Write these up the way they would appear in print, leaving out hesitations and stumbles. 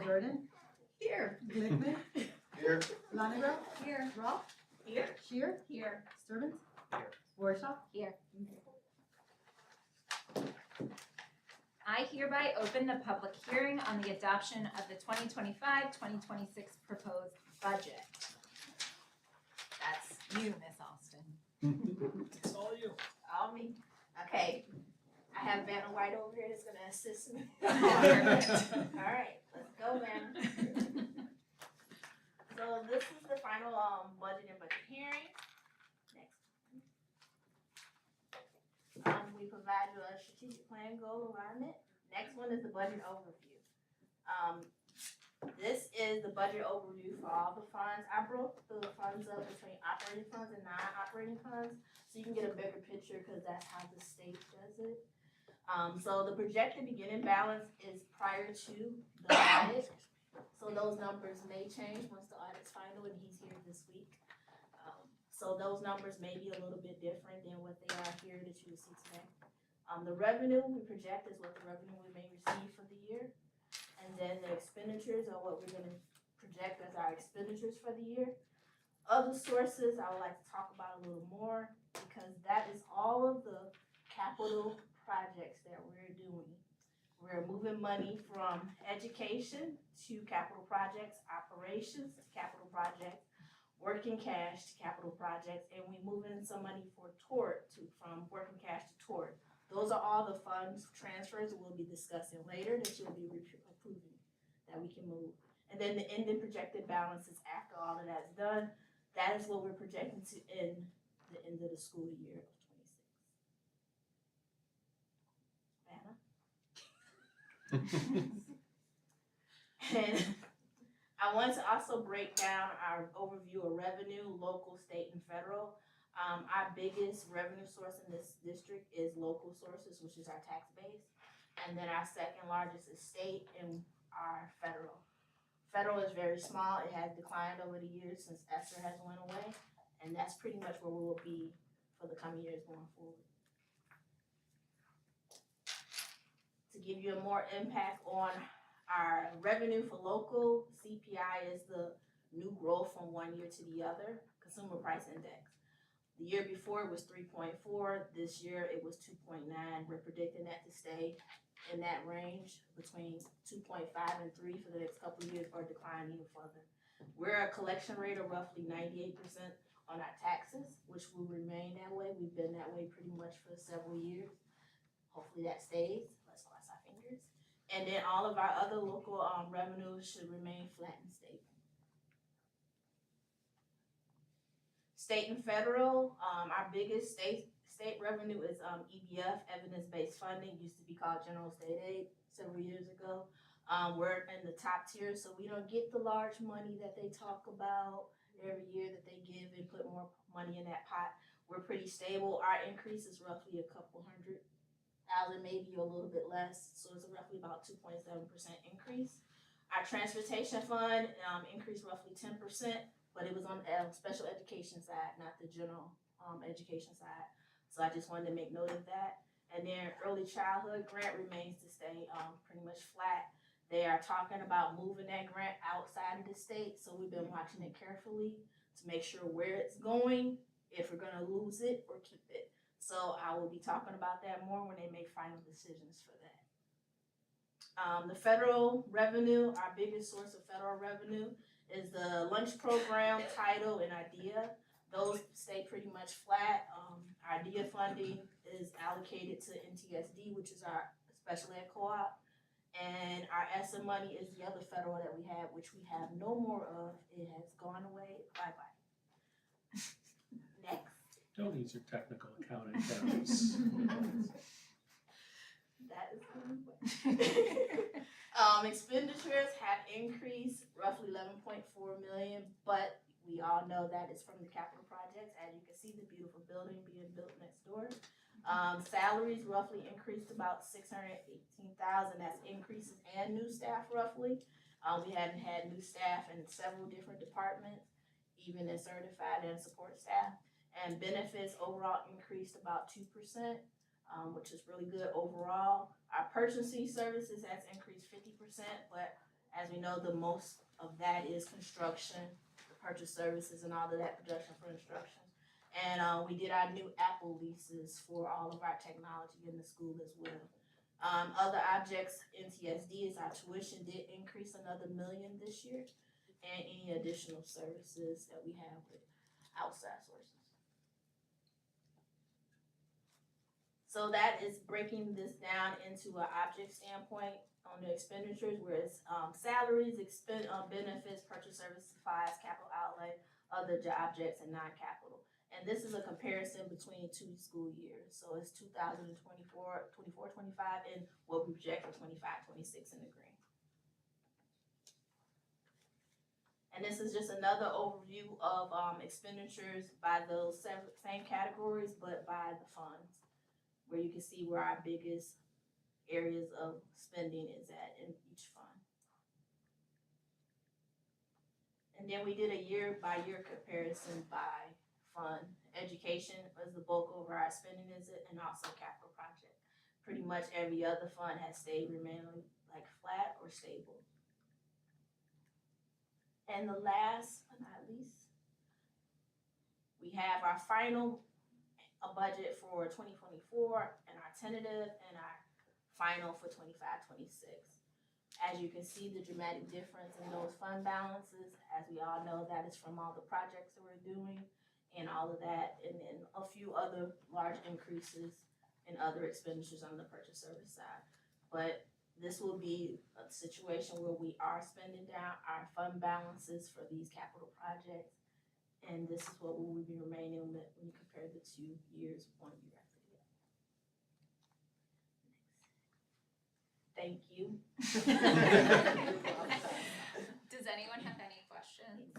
Jordan. Here. Glickman. Here. Lonegro. Here. Roth. Here. Shear. Here. Stebbins. Here. Workshop. Here. I hereby open the public hearing on the adoption of the 2025-2026 proposed budget. That's you, Miss Austin. It's all you. All me. Okay. I have Vanna White over here that's gonna assist me. All right, let's go, Vanna. So this is the final budget and budget hearing. Next. We provide you a strategic plan goal alignment. Next one is the budget overview. This is the budget overview for all the funds. I broke the funds up between operating funds and non-operating funds, so you can get a bigger picture because that's how the state does it. So the projected beginning balance is prior to the audit. So those numbers may change once the audit's final, and he's here this week. So those numbers may be a little bit different than what they are here that you will see today. The revenue we project is what the revenue we may receive for the year. And then the expenditures are what we're gonna project as our expenditures for the year. Other sources I would like to talk about a little more because that is all of the capital projects that we're doing. We're moving money from education to capital projects, operations to capital projects, working cash to capital projects, and we moving some money for tort from working cash to tort. Those are all the funds transfers we'll be discussing later that you'll be approving that we can move. And then the ending projected balances after all of that's done, that is what we're projecting to end the end of the school year of 26. Vanna? And I want to also break down our overview of revenue, local, state, and federal. Our biggest revenue source in this district is local sources, which is our tax base. And then our second largest is state and our federal. Federal is very small. It has declined over the years since ESSER has went away. And that's pretty much where we will be for the coming years going forward. To give you a more impact on our revenue for local, CPI is the new growth from one year to the other, Consumer Price Index. The year before it was 3.4, this year it was 2.9. We're predicting that to stay in that range between 2.5 and 3 for the next couple of years or decline even further. We're a collection rate of roughly 98% on our taxes, which will remain that way. We've been that way pretty much for several years. Hopefully that stays. Let's cross our fingers. And then all of our other local revenues should remain flat and stable. State and federal, our biggest state revenue is EBF, evidence-based funding, used to be called general state aid several years ago. We're in the top tier, so we don't get the large money that they talk about every year that they give and put more money in that pot. We're pretty stable. Our increase is roughly a couple $100,000, maybe a little bit less, so it's roughly about 2.7% increase. Our transportation fund increased roughly 10%. But it was on the special education side, not the general education side. So I just wanted to make note of that. And then early childhood grant remains to stay pretty much flat. They are talking about moving that grant outside of the state, so we've been watching it carefully to make sure where it's going, if we're gonna lose it or keep it. So I will be talking about that more when they make final decisions for that. The federal revenue, our biggest source of federal revenue is the lunch program, title, and IDEA. Those stay pretty much flat. IDEA funding is allocated to NTSD, which is our special ed co-op. And our ESSA money is the other federal that we have, which we have no more of. It has gone away. Bye-bye. Next. Don't use your technical accounting terms. That is good. Expenditures have increased roughly 11.4 million, but we all know that it's from the capital projects. As you can see, the beautiful building being built next door. Salaries roughly increased about 618,000. That's increases and new staff roughly. We hadn't had new staff in several different departments, even in certified and support staff. And benefits overall increased about 2%. Which is really good overall. Our purchasing services has increased 50%, but As we know, the most of that is construction, the purchase services and all of that production for instruction. And, we did our new Apple leases for all of our technology in the school as well. Other objects, NTSD is our tuition did increase another $1 million this year, and any additional services that we have with outside sources. So that is breaking this down into an object standpoint on the expenditures, where it's salaries, benefits, purchase service supplies, capital outlay, other objects, and non-capital. And this is a comparison between 2 school years. So it's 2024, 25, and what we project for 25, 26 in the green. And this is just another overview of expenditures by those same categories, but by the funds, where you can see where our biggest areas of spending is at in each fund. And then we did a year-by-year comparison by fund. Education was the bulk over our spending and also capital project. Pretty much every other fund has remaining like flat or stable. And the last but not least, we have our final budget for 2024 and our tentative and our final for 25-26. As you can see, the dramatic difference in those fund balances, as we all know, that is from all the projects that we're doing and all of that, and then a few other large increases in other expenditures on the purchase service side. But this will be a situation where we are spending down our fund balances for these capital projects, and this is what we will be remaining with when you compare the 2 years, 1 year after the other. Thank you. Does anyone have any questions?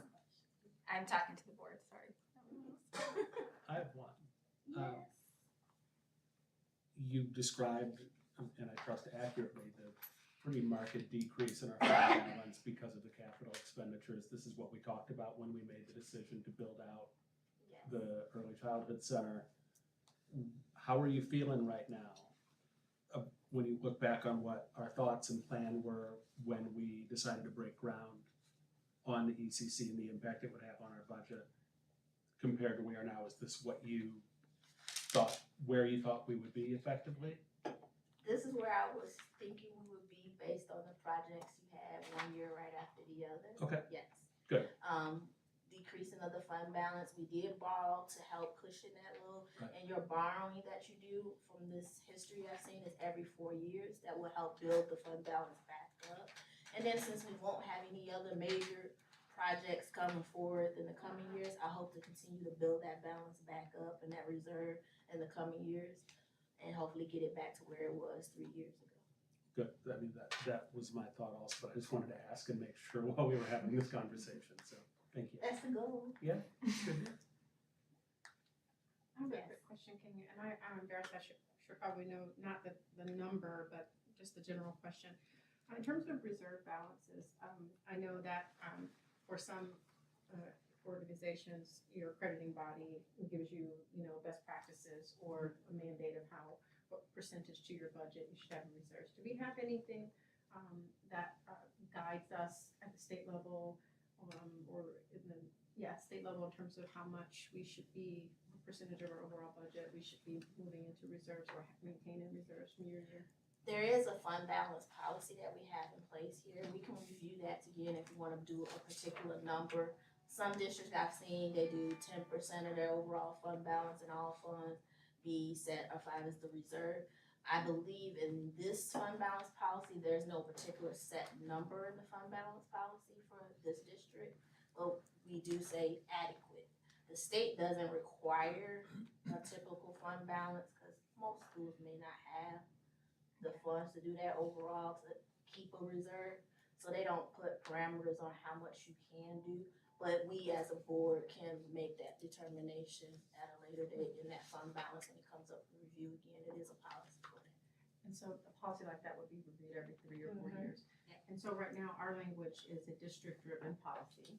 I'm talking to the board, sorry. I have one. Yes. You described, and I trust accurately, the pretty marked decrease in our fund balance because of the capital expenditures. This is what we talked about when we made the decision to build out Yes. the early childhood center. How are you feeling right now? When you look back on what our thoughts and plan were when we decided to break ground on the ECC and the impact it would have on our budget compared to where we are now, is this what you thought, where you thought we would be effectively? This is where I was thinking we would be based on the projects you had 1 year right after the other. Okay. Yes. Good. Decreasing of the fund balance, we did borrow to help cushion that little, Right. and your borrowing that you do from this history I've seen is every 4 years. That will help build the fund balance back up. And then since we won't have any other major projects coming forward in the coming years, I hope to continue to build that balance back up and that reserve in the coming years, and hopefully get it back to where it was 3 years ago. Good. I mean, that was my thought also, but I just wanted to ask and make sure while we were having this conversation, so thank you. That's the goal. Yeah, good. I have a Yes. quick question, can you, and I'm embarrassed, I should probably know, not the number, but just the general question. In terms of reserve balances, I know that for some organizations, your accrediting body gives you, best practices or a mandate of what percentage to your budget you should have in reserves. Do we have anything that guides us at the state level or in the state level in terms of how much we should be, what percentage of our overall budget we should be moving into reserves or maintaining reserves from year to year? There is a fund balance policy that we have in place here. We can review that again if you want to do a particular number. Some districts I've seen, they do 10% of their overall fund balance and all funds be set aside as the reserve. I believe in this fund balance policy, there's no particular set number in the fund balance policy for this district, but we do say adequate. The state doesn't require a typical fund balance because most schools may not have the funds to do that overall to keep a reserve. So they don't put parameters on how much you can do, but we as a board can make that determination at a later date in that fund balance when it comes up for review again. It is a policy for that. And so a policy like that would be reviewed every 3 or 4 Mhm. years. Yeah. And so right now, our language is a district-driven policy.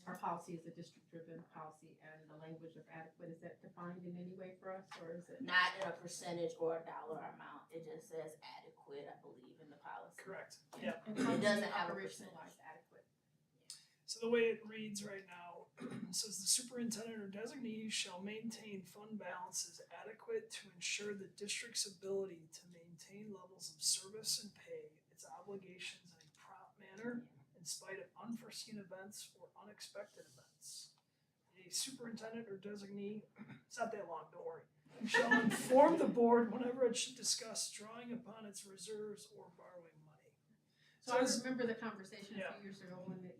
our policy is a district-driven policy, and the language of adequate, is that defined in any way for us, or is it? Not in a percentage or a dollar amount, it just says adequate, I believe, in the policy. Correct. Yeah. And how It do doesn't you have a operationalize adequate? So the way it reads right now says the superintendent or designee shall maintain fund balances adequate to ensure the district's ability to maintain levels of service and pay its obligations in a prompt manner in spite of unforeseen events or unexpected events. A superintendent or designee, it's not that long, don't worry, shall inform the board whenever it should discuss drawing upon its reserves or borrowing money. So I it's- remember the conversation a Yeah. few years ago when the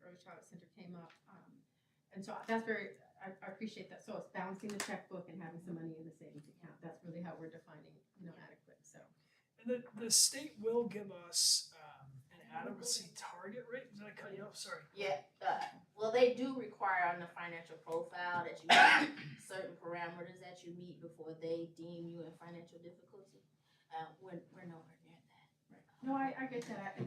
Early Childhood Center came up. And so that's very, I appreciate that. So it's balancing the checkbook and having some money in the savings account. That's really how we're defining, adequate, so. And the state will give us an adequacy target rate. Did I cut you off? Sorry. Yeah, well, they do require on the financial profile that you meet certain parameters that you meet before they deem you in financial difficulty. We're nowhere near that. No, I get that,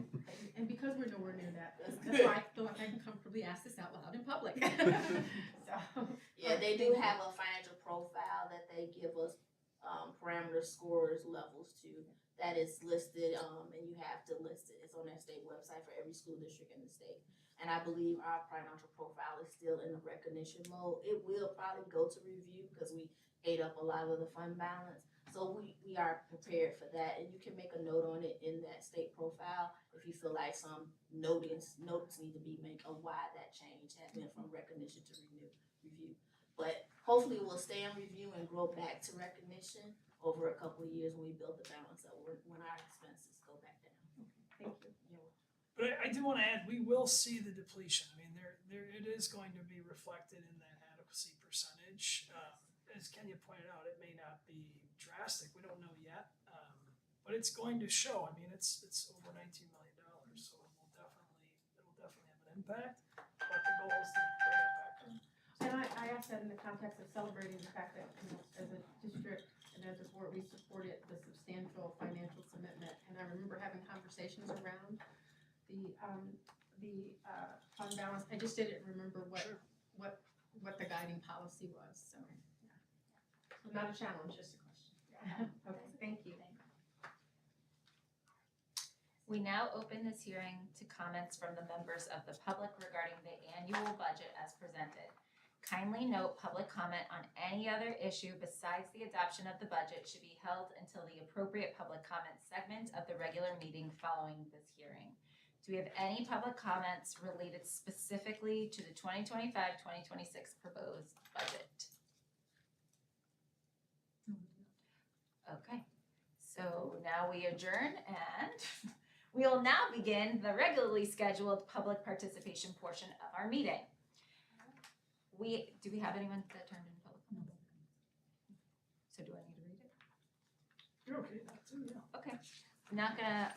and because we're nowhere near that, That's that's why I feel like I can comfortably ask this out loud in public. So, Yeah, they do have a financial profile that they give us, parameters, scores, levels to, that is listed, and you have to list it. It's on their state website for every school district in the state. And I believe our financial profile is still in the recognition mode. It will probably go to review because we ate up a lot of the fund balance. So we are prepared for that, and you can make a note on it in that state profile if you feel like some notes need to be made of why that change has been from recognition to review. But hopefully we'll stay in review and grow back to recognition over a couple of years when we build the balance up, when our expenses go back down. thank you. But I do want to add, we will see the depletion. I mean, it is going to be reflected in that adequacy percentage. As Kenya pointed out, it may not be drastic. We don't know yet, but it's going to show. I mean, it's over $19 million, so it will definitely have an impact. But the goal is to bring it back down. And I asked that in the context of celebrating the fact that, as a district and as a board, we supported the substantial financial commitment. And I remember having conversations around the fund balance. I just didn't remember Sure. what the guiding policy was, so. Yeah. So not a challenge, just a question. Okay, thank you. We now open this hearing to comments from the members of the public regarding the annual budget as presented. Kindly note public comment on any other issue besides the adoption of the budget should be held until the appropriate public comment segment of the regular meeting following this hearing. Do we have any public comments related specifically to the 2025-2026 proposed budget? Okay, so now we adjourn and we will now begin the regularly scheduled public participation portion of our meeting. Do we have anyone that turned in public comments? So do I need to read it? You're okay, that too, yeah. Okay, I'm not gonna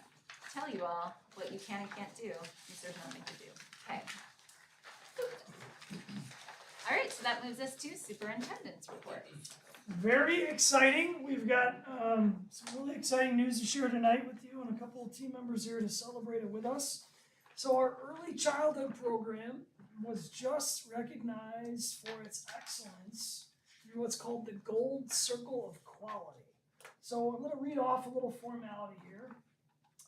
tell you all what you can and can't do, because there's nothing to do, okay? All right, so that moves us to superintendent's report. Very exciting. We've got some really exciting news to share tonight with you, and a couple of team members here to celebrate it with us. So our early childhood program was just recognized for its excellence through what's called the Gold Circle of Quality. So I'm going to read off a little formality here.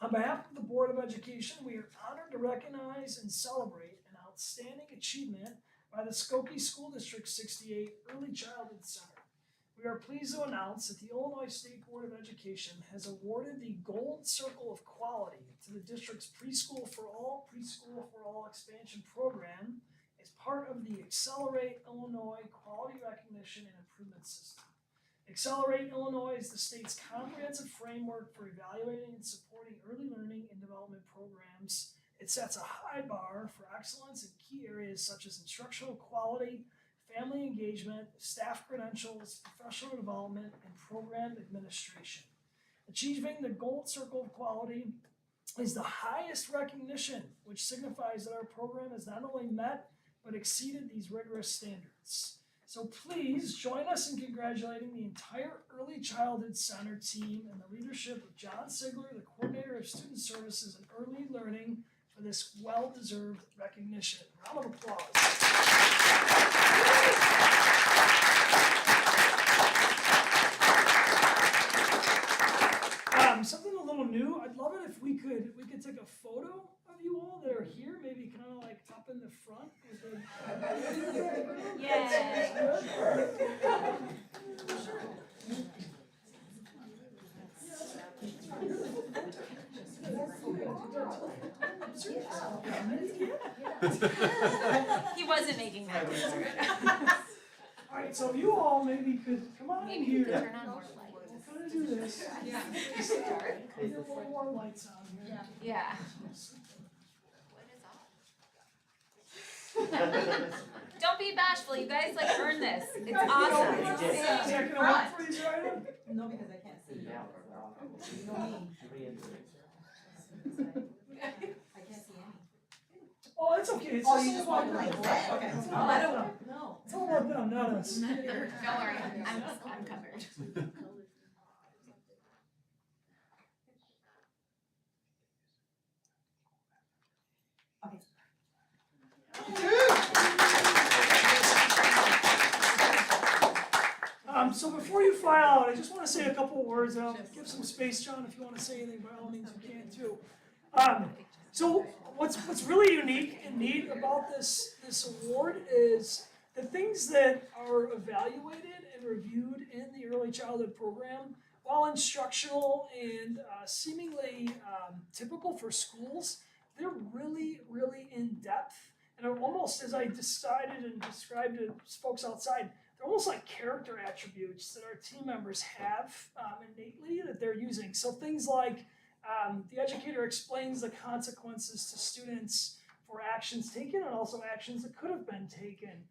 On behalf of the Board of Education, we are honored to recognize and celebrate an outstanding achievement by the Skokie School District 68 Early Childhood Center. We are pleased to announce that the Illinois State Board of Education has awarded the Gold Circle of Quality to the district's Preschool for All expansion program as part of the Accelerate Illinois Quality Recognition and Improvement System. Accelerate Illinois is the state's comprehensive framework for evaluating and supporting early learning and development programs. It sets a high bar for excellence in key areas such as instructional quality, family engagement, staff credentials, professional development, and program administration. Achieving the Gold Circle of Quality is the highest recognition, which signifies that our program has not only met, but exceeded these rigorous standards. So please join us in congratulating the entire Early Childhood Center team and the leadership of John Sigler, the Coordinator of Student Services and Early Learning for for this well-deserved recognition. Round of applause. Something a little new. I'd love it if we could take a photo of you all that are here, maybe kind of like up in the front with the. He wasn't making that joke. All right, so you all maybe could come on in Maybe here. you could turn on more lights. We'll kind of do this. Yeah. Just, get a little more lights on here. Yeah. Don't be bashful, you guys like earn this. It's awesome. Is that gonna work for you, Zoraida? No, because I can't see. You know me. I can't see any. Oh, that's okay. It's Oh, just you a just little want bit. like that? Okay. It's Oh, all I about them. don't know. It's all about them, not us. Don't worry, I'm covered. So before you file out, I just want to say a couple of words. I'll give some space, John, if you want to say anything. By all means, you can too. So what's really unique and neat about this award is the things that are evaluated and reviewed in the early childhood program, while instructional and seemingly typical for schools, they're really, really in depth. And are almost, as I decided and described to folks outside, they're almost like character attributes that our team members have innately that they're using. So things like the educator explains the consequences to students for actions taken and also actions that could have been taken.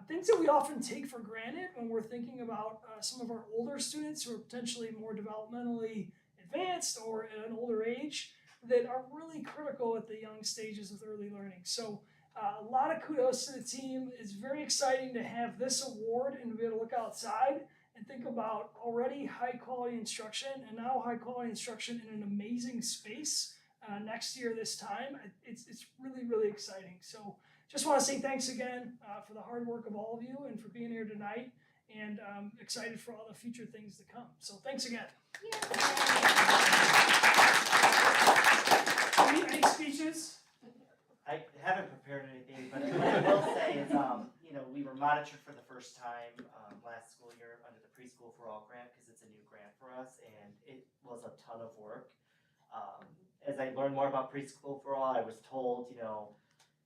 Things that we often take for granted when we're thinking about some of our older students who are potentially more developmentally advanced or at an older age that are really critical at the young stages of early learning. So a lot of kudos to the team. It's very exciting to have this award and to be able to look outside and think about already high quality instruction and now high quality instruction in an amazing space next year this time. It's really, really exciting. So just want to say thanks again for the hard work of all of you and for being here tonight, and excited for all the future things to come. So thanks again. Any speeches? I haven't prepared anything, but what I will say is, we were monitored for the first time last school year under the Preschool for All grant because it's a new grant for us, and it was a ton of work. As I learned more about Preschool for All, I was told,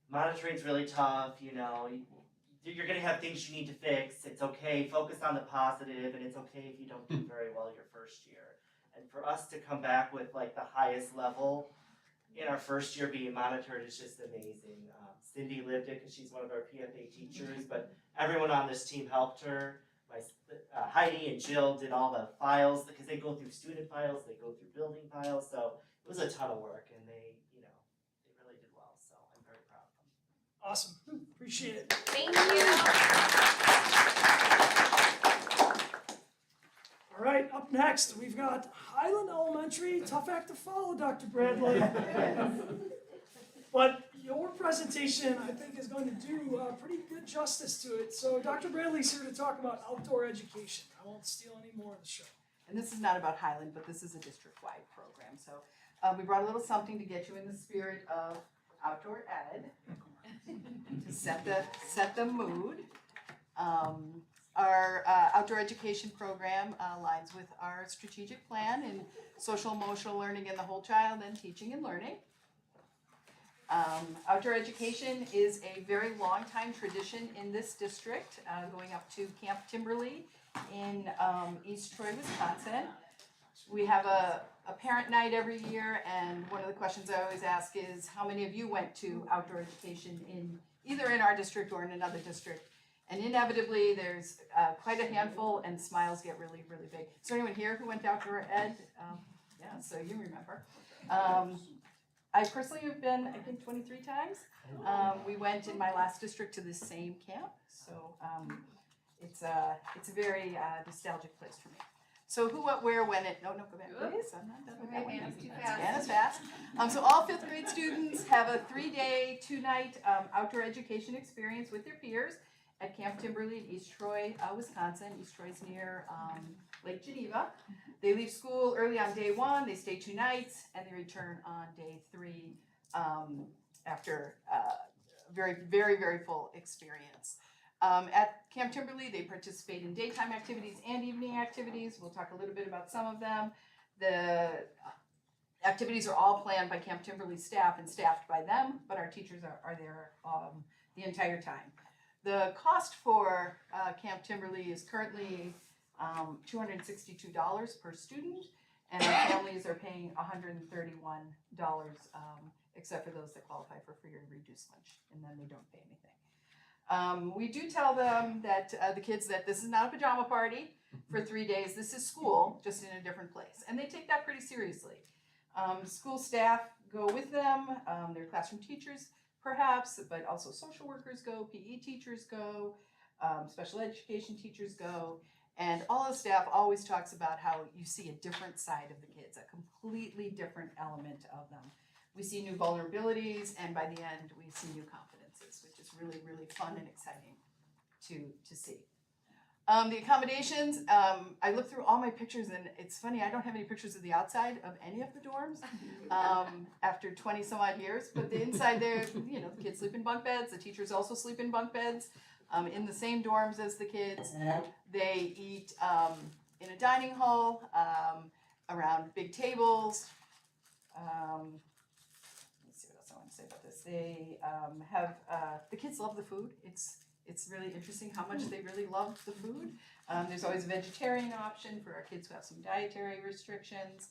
monitoring's really tough. You're going to have things you need to fix. It's okay. Focus on the positive, and it's okay if you don't do very well your first year. And for us to come back with like the highest level in our first year being monitored is just amazing. Cindy lived it because she's one of our PFA teachers, but everyone on this team helped her. Heidi and Jill did all the files because they go through student files, they go through building files, so it was a ton of work, and they really did well. So I'm very proud of them. Awesome. Appreciate it. Thank you. All right, up next, we've got Highland Elementary. Tough act to follow, Dr. Bradley. But your presentation, I think, is going to do pretty good justice to it. So Dr. Bradley's here to talk about outdoor education. I won't steal any more of the show. And this is not about Highland, but this is a district-wide program. So we brought a little something to get you in the spirit of outdoor ed, to set the mood. Our outdoor education program aligns with our strategic plan in social emotional learning in the whole child and teaching and learning. Outdoor education is a very long time tradition in this district, going up to Camp Timberley in East Troy, Wisconsin. We have a parent night every year, and one of the questions I always ask is, how many of you went to outdoor education either in our district or in another district? And inevitably, there's quite a handful, and smiles get really, really big. Is there anyone here who went to outdoor ed? Yeah, so you remember. I personally have been, I think, 23 times. We went in my last district to the same camp, so it's a very nostalgic place for me. So who, what, where, when it, no, go back, please, I'm not done with that one. Anna's too Anna's fast. So all fifth grade students have a 3-day, 2-night outdoor education experience with their peers at Camp Timberley in East Troy, Wisconsin. East Troy's near Lake Geneva. They leave school early on day 1, they stay 2 nights, and they return on day 3 after a very, very, very full experience. At Camp Timberley, they participate in daytime activities and evening activities. We'll talk a little bit about some of them. The activities are all planned by Camp Timberley staff and staffed by them, but our teachers are there the entire time. The cost for Camp Timberley is currently $262 per student, and our families are paying $131, except for those that qualify for free or reduced lunch, and then they don't pay anything. We do tell them that the kids that this is not a pajama party for 3 days. This is school, just in a different place, and they take that pretty seriously. School staff go with them, their classroom teachers perhaps, but also social workers go, PE teachers go, special education teachers go, and all the staff always talks about how you see a different side of the kids, a completely different element of them. We see new vulnerabilities, and by the end, we see new confidences, which is really, really fun and exciting to see. The accommodations, I looked through all my pictures, and it's funny, I don't have any pictures of the outside of any of the dorms after 20 some odd years, but the inside there, you know, the kids sleep in bunk beds, the teachers also sleep in bunk beds in the same dorms as the kids. They eat in a dining hall around big tables. Let's see what else I want to say about this. They have, the kids love the food. It's really interesting how much they really love the food. There's always a vegetarian option for our kids who have some dietary restrictions.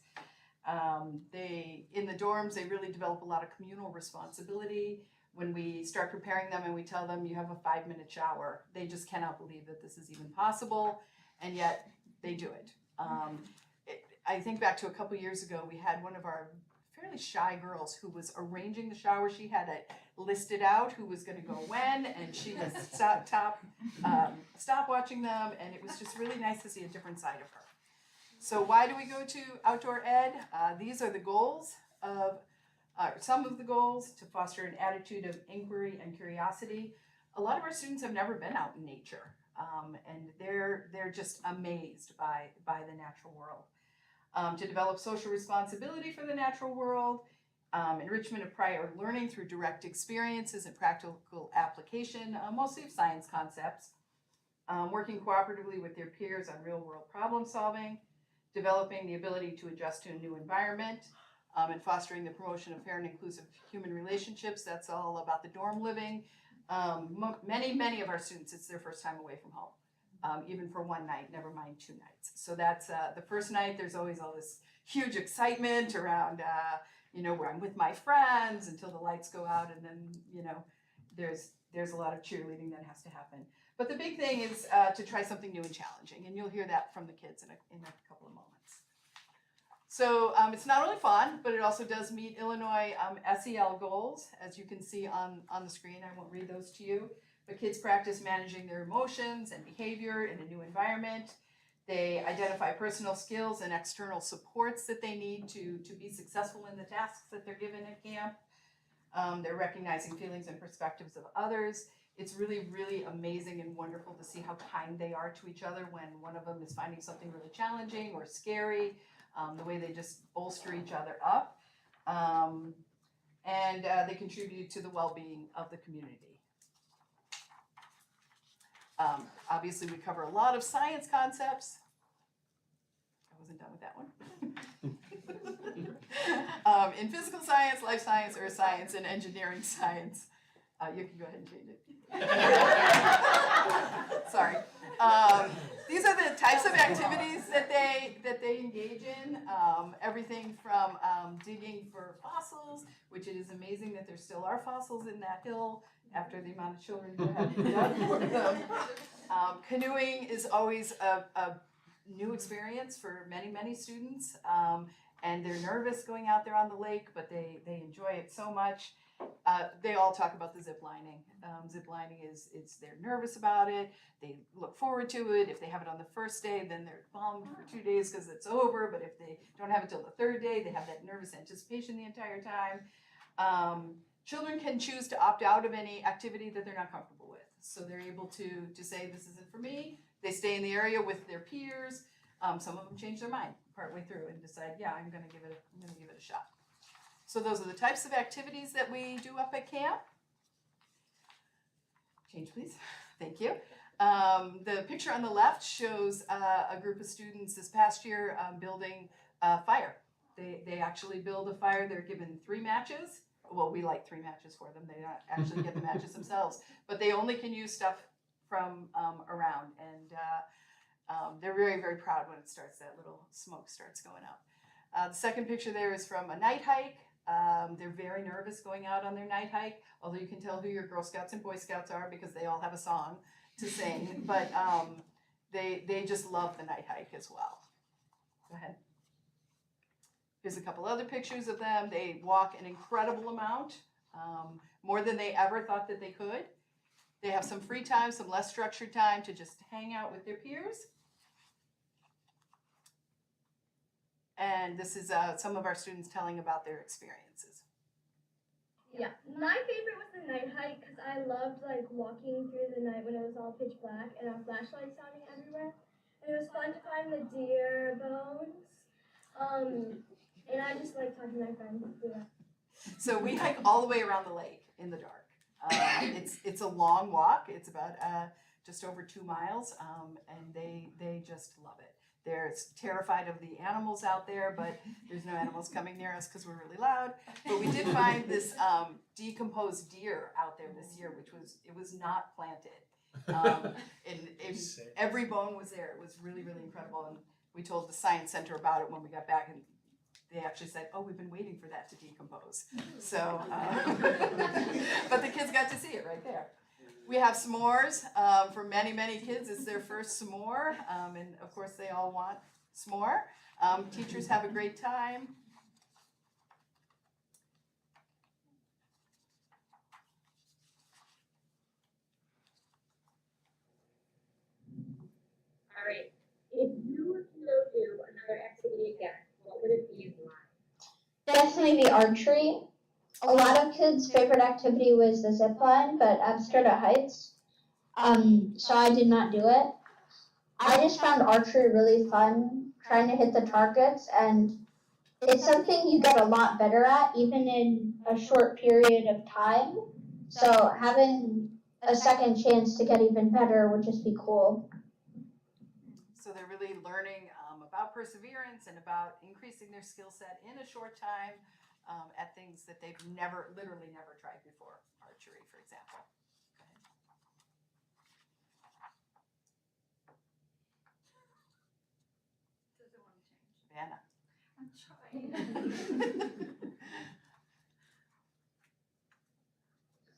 In the dorms, they really develop a lot of communal responsibility. When we start preparing them and we tell them you have a 5-minute shower, they just cannot believe that this is even possible, and yet they do it. I think back to a couple years ago, we had one of our fairly shy girls who was arranging the shower. She had it listed out who was going to go when, and she was stop watching them, and it was just really nice to see a different side of her. So why do we go to outdoor ed? These are the goals of some of the goals: to foster an attitude of inquiry and curiosity. A lot of our students have never been out in nature, and they're just amazed by the natural world. To develop social responsibility for the natural world, enrichment of prior learning through direct experiences and practical application, mostly of science concepts, working cooperatively with their peers on real-world problem solving, developing the ability to adjust to a new environment, and fostering the promotion of fair and inclusive human relationships. That's all about the dorm living. Many of our students, it's their first time away from home, even for 1 night, never mind 2 nights. So that's the first night. There's always all this huge excitement around, where I'm with my friends until the lights go out, and then, there's a lot of cheerleading that has to happen. But the big thing is to try something new and challenging, and you'll hear that from the kids in a couple of moments. So it's not only fun, but it also does meet Illinois SEL goals, as you can see on the screen. I won't read those to you. But kids practice managing their emotions and behavior in a new environment. They identify personal skills and external supports that they need to be successful in the tasks that they're given at camp. They're recognizing feelings and perspectives of others. It's really, really amazing and wonderful to see how kind they are to each other when one of them is finding something really challenging or scary, the way they just bolster each other up. And they contribute to the well-being of the community. Obviously, we cover a lot of science concepts. I wasn't done with that one. In physical science, life science, earth science, and engineering science. You can go ahead and change it. Sorry. These are the types of activities that they engage in. Everything from digging for fossils, which it is amazing that there still are fossils in that hill after the amount of children who have dug for them. Canoeing is always a new experience for many, many students. and they're nervous going out there on the lake, but they enjoy it so much. They all talk about the zip lining. Zip lining they're nervous about it. They look forward to it. If they have it on the first day, then they're bummed for 2 days because it's over. But if they don't have it till the third day, they have that nervous anticipation the entire time. Children can choose to opt out of any activity that they're not comfortable with. So they're able to say, this isn't for me. They stay in the area with their peers. Some of them change their mind partway through and decide, yeah, I'm gonna give it a shot. So those are the types of activities that we do up at camp. Change, please. Thank you. The picture on the left shows a group of students this past year building a fire. They actually build a fire. They're given 3 matches. Well, we light 3 matches for them. They don't actually get the matches themselves, but they only can use stuff from around, and they're very, very proud when it starts. That little smoke starts going out. The second picture there is from a night hike. They're very nervous going out on their night hike, although you can tell who your Girl Scouts and Boy Scouts are because they all have a song to sing, but they just love the night hike as well. Go ahead. Here's a couple other pictures of them. They walk an incredible amount, more than they ever thought that they could. They have some free time, some less structured time to just hang out with their peers. And this is some of our students telling about their experiences. Yeah, my favorite was the night hike because I loved like walking through the night when it was all pitch black and our flashlights sounding everywhere. And it was fun to find the deer bones. And I just like talking to my friends through that. So we hike all the way around the lake in the dark. It's a long walk. It's about just over 2 miles, and they just love it. They're terrified of the animals out there, but there's no animals coming near us because we're really loud. But we did find this decomposed deer out there this year, which was not planted. And every bone was there. It was really, really incredible. And we told the science center about it when we got back, and they actually said, oh, we've been waiting for that to decompose. So, but the kids got to see it right there. We have s'mores. For many, many kids, it's their first s'more. And of course, they all want s'more. Teachers have a great time. All right, if you were to go do another activity again, what would it be and why? Definitely the archery. A lot of kids' favorite activity was the zip line, but I'm scared of heights, so I did not do it. I just found archery really fun, trying to hit the targets, and it's something you get a lot better at, even in a short period of time. So having a second chance to get even better would just be cool. So they're really learning about perseverance and about increasing their skill set in a short time at things that they've literally never tried before. Archery, for example. Does it want to change? Vanna.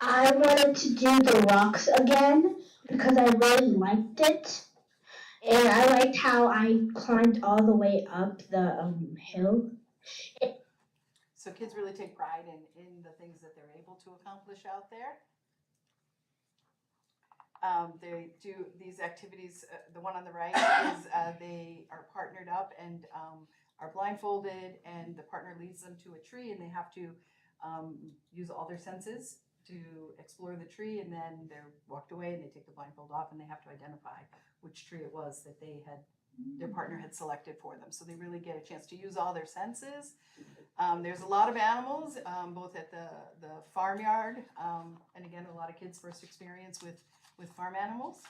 I wanted to do the rocks again because I really liked it. And I liked how I climbed all the way up the hill. So kids really take pride in the things that they're able to accomplish out there. They do these activities. The one on the right is they are partnered up and are blindfolded, and the partner leads them to a tree, and they have to use all their senses to explore the tree, and then they're walked away and they take the blindfold off and they have to identify which tree it was that their partner had selected for them. So they really get a chance to use all their senses. There's a lot of animals, both at the farmyard, and again, a lot of kids' first experience with farm animals.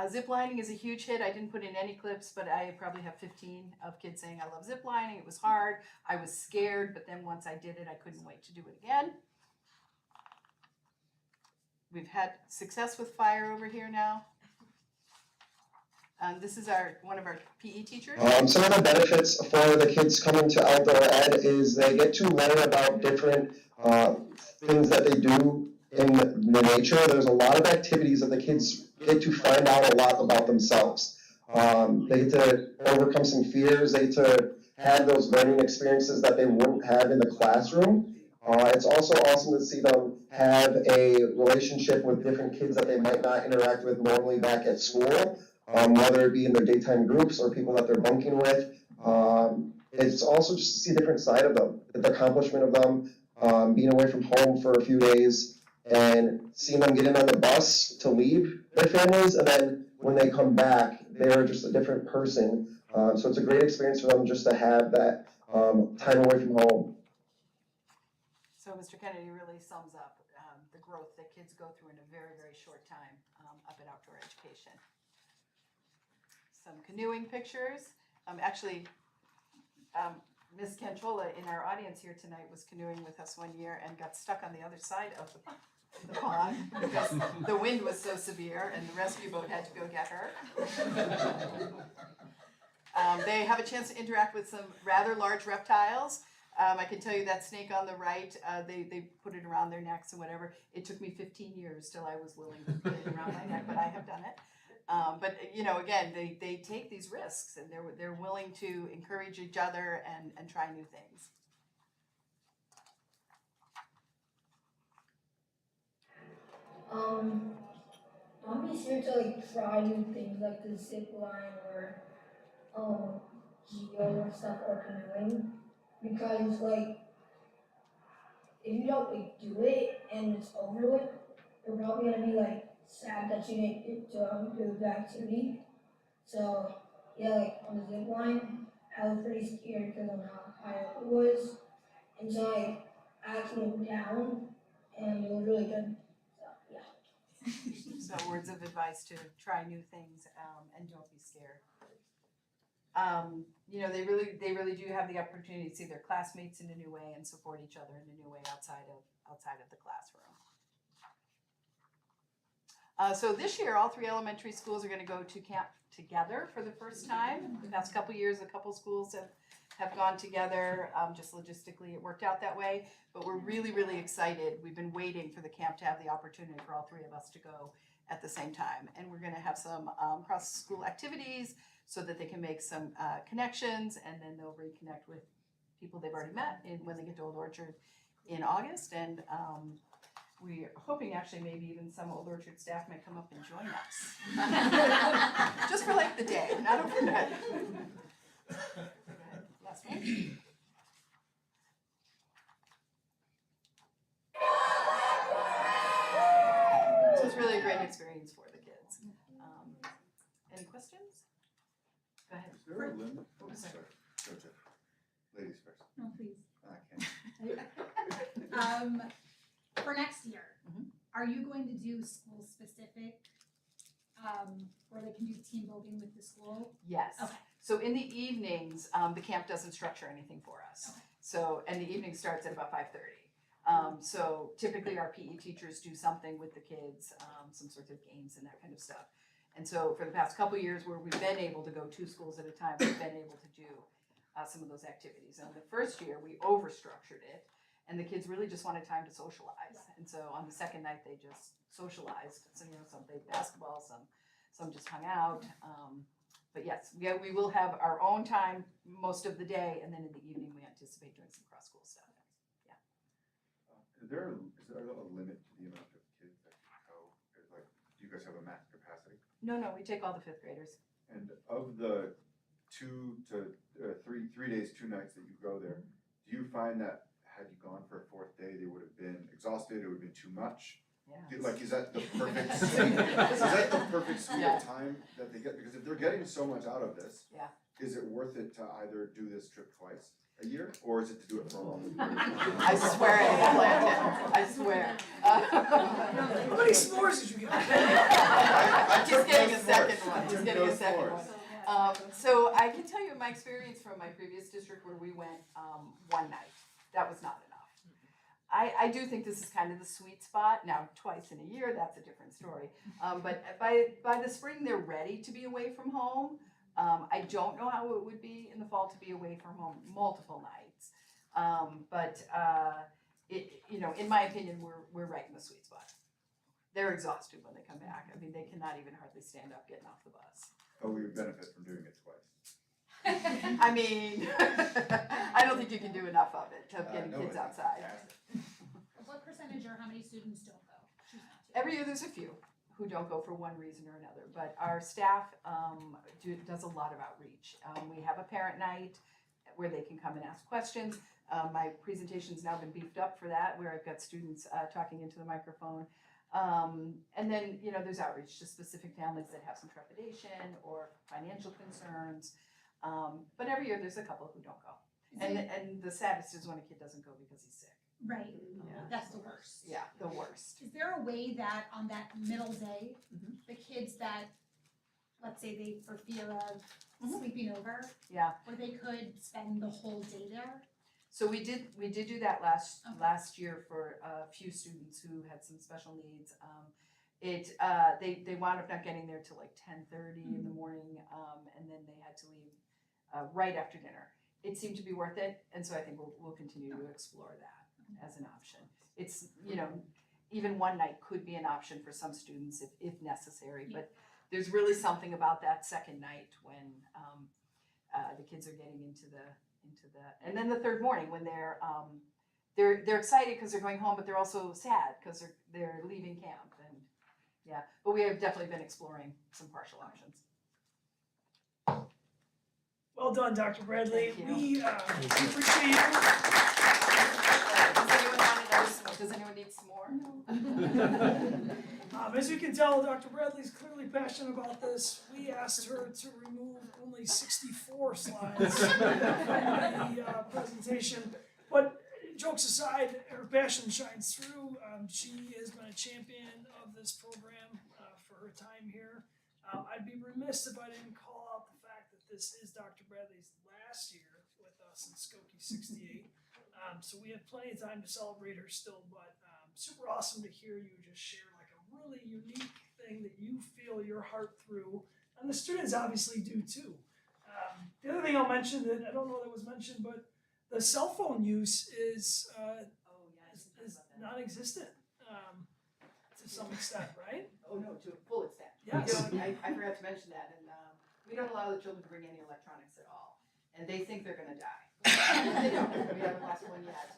Zip lining is a huge hit. I didn't put in any clips, but I probably have 15 of kids saying, I love zip lining. It was hard. I was scared, but then once I did it, I couldn't wait to do it again. We've had success with fire over here now. This is one of our PE teachers. Some of the benefits for the kids coming to outdoor ed is they get to learn about different things that they do in the nature. There's a lot of activities that the kids get to find out a lot about themselves. They get to overcome some fears. They get to have those learning experiences that they wouldn't have in the classroom. It's also awesome to see them have a relationship with different kids that they might not interact with normally back at school, whether it be in their daytime groups or people that they're bunking with. It's also just to see a different side of them, the accomplishment of them, being away from home for a few days and seeing them get in on the bus to leave their families, and then when they come back, they're just a different person. So it's a great experience for them just to have that time away from home. So Mr. Kennedy really sums up the growth that kids go through in a very, very short time up at outdoor education. Some canoeing pictures. Actually, Ms. Canchola in our audience here tonight was canoeing with us one year and got stuck on the other side of the pond because the wind was so severe and the rescue boat had to go get her. They have a chance to interact with some rather large reptiles. I can tell you that snake on the right, they put it around their necks and whatever. It took me 15 years till I was willing to put it around my neck, but I have done it. But you know, again, they take these risks and they're willing to encourage each other and try new things. I'll be sure to like try new things like the zip line or geo or stuff or canoeing, because like if you don't like do it and it's over with, you're probably gonna be like sad that you didn't get to do the activity. So yeah, like on the zip line, I was pretty scared because of how high up it was, and so I actually went down, and it was really good. So yeah. So words of advice to try new things and don't be scared. You know, they really do have the opportunity to see their classmates in a new way and support each other in a new way outside of the classroom. So this year, all 3 elementary schools are going to go to camp together for the first time. The past couple years, a couple schools have gone together. Just logistically, it worked out that way. But we're really, really excited. We've been waiting for the camp to have the opportunity for all 3 of us to go at the same time. And we're going to have some cross-school activities so that they can make some connections, and then they'll reconnect with people they've already met when they get to Old Orchard in August. And we're hoping actually maybe even some Old Orchard staff might come up and join us. Just for like the day, not overnight. Last one. So it's really a great experience for the kids. Any questions? Go ahead. Is there a limit? Oh, sorry. Go to ladies first. No, please. I can't. For next year, Mhm. are you going to do school specific, where they can do team building with the school? Yes. Okay. So in the evenings, the camp doesn't structure anything for us. Okay. So, and the evening starts at about 5:30. So typically our PE teachers do something with the kids, some sorts of games and that kind of stuff. And so for the past couple of years where we've been able to go 2 schools at a time, we've been able to do some of those activities. And the first year we overstructured it, and the kids really just wanted time to socialize. And so on the second night they just socialized. So, you know, some played basketball, some just hung out. But yes, we will have our own time most of the day, and then in the evening we anticipate doing some cross-school stuff. Yeah. Is there a limit to the amount of kids that can go? Like, do you guys have a max capacity? No, we take all the 5th graders. And of the 2 to 3 days, 2 nights that you go there, do you find that had you gone for a 4th day, they would have been exhausted? It would have been too much. Yeah. Like, is that the perfect? Is that the perfect sweet of time that they get? Because if they're getting so much out of this, Yeah. is it worth it to either do this trip twice a year, or is it to do it for a long? I swear I have planned it. I swear. How many s'mores did you get? He's getting a second one. He's getting a second one. So I can tell you my experience from my previous district where we went one night. That was not enough. I do think this is kind of the sweet spot. Now, twice in a year, that's a different story. But by the spring, they're ready to be away from home. I don't know how it would be in the fall to be away from home multiple nights. But you know, in my opinion, we're right in the sweet spot. They're exhausted when they come back. I mean, they cannot even hardly stand up getting off the bus. Oh, we would benefit from doing it twice. I mean, I don't think you can do enough of it, of getting No, kids it's outside. fantastic. What percentage or how many students don't go? Choose not to. Every year there's a few who don't go for one reason or another, but our staff does a lot of outreach. We have a parent night where they can come and ask questions. My presentation's now been beefed up for that, where I've got students talking into the microphone. And then, you know, there's outreach to specific families that have some trepidation or financial concerns. But every year there's a couple who don't go. And the saddest is when a kid doesn't go because he's sick. Right, Yeah. that's the worst. Yeah, the worst. Is there a way that on that middle day, Mhm. the kids that, let's say they, for fear of sleeping over, Yeah. or they could spend the whole day there? So we did do that Okay. last year for a few students who had some special needs. They wound up not getting there till like 10:30 in the morning, and then they had to leave right after dinner. It seemed to be worth it, and so I think we'll continue to explore that as an option. It's, you know, even one night could be an option for some students if necessary, but there's really something about that second night when the kids are getting into the, and then the third morning when they're excited because they're going home, but they're also sad because they're leaving camp, and yeah, but we have definitely been exploring some partial options. Well done, Dr. Bradley. Thank you. We appreciate you. Does anyone need some more? As you can tell, Dr. Bradley's clearly passionate about this. We asked her to remove only 64 slides from the presentation. But jokes aside, her passion shines through. She has been a champion of this program for her time here. I'd be remiss if I didn't call out the fact that this is Dr. Bradley's last year with us in Skokie 68. So we have plenty of time to celebrate her still, but super awesome to hear you just share like a really unique thing that you feel your heart through, and the students obviously do too. The other thing I'll mention that I don't know that was mentioned, but the cell phone use is non-existent to some extent, right? Oh, no, to a full extent. Yes. I forgot to mention that, and we don't allow the children to bring any electronics at all, and they think they're gonna die. They don't, we haven't lost one yet.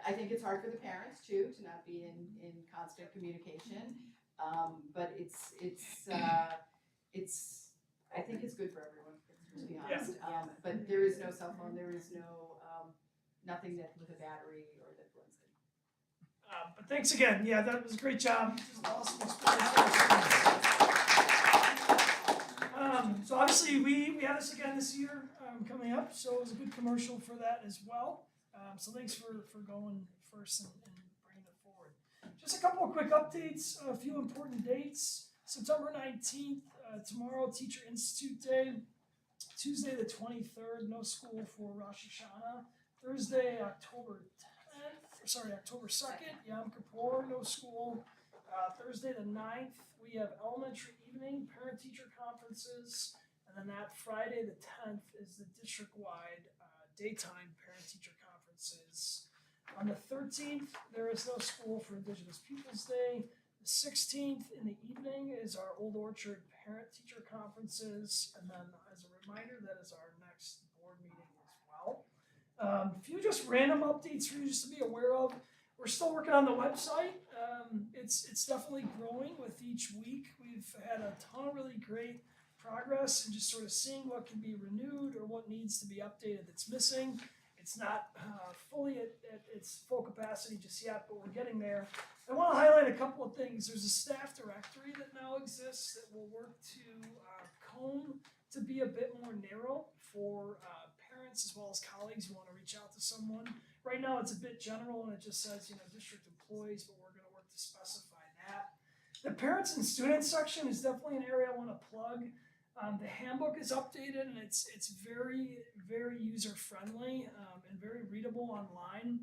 I think it's hard for the parents too, to not be in constant communication, but I think it's good for everyone, to be honest. But there is no cell phone, there is no, nothing that with a battery or that runs it. But thanks again. Yeah, that was a great job. It was an awesome experience. So obviously we have this again this year coming up, so it was a good commercial for that as well. So thanks for going first and bringing it forward. Just a couple of quick updates, a few important dates. September 19th, tomorrow, Teacher Institute Day. Tuesday the 23rd, no school for Rosh Hashanah. Thursday, October 2nd, Yom Kippur, no school. Thursday the 9th, we have elementary evening, parent-teacher conferences. And then that Friday the 10th is the district-wide daytime parent-teacher conferences. On the 13th, there is no school for Indigenous Peoples Day. The 16th in the evening is our Old Orchard parent-teacher conferences. And then as a reminder, that is our next board meeting as well. A few just random updates for you just to be aware of. We're still working on the website. It's definitely growing with each week. We've had a ton of really great progress and just sort of seeing what can be renewed or what needs to be updated that's missing. It's not fully at its full capacity just yet, but we're getting there. I want to highlight a couple of things. There's a staff directory that now exists that will work to comb to be a bit more narrow for parents as well as colleagues who want to reach out to someone. Right now it's a bit general and it just says, district employees, but we're going to work to specify that. The parents and students section is definitely an area I want to plug. The handbook is updated and it's very, very user friendly and very readable online.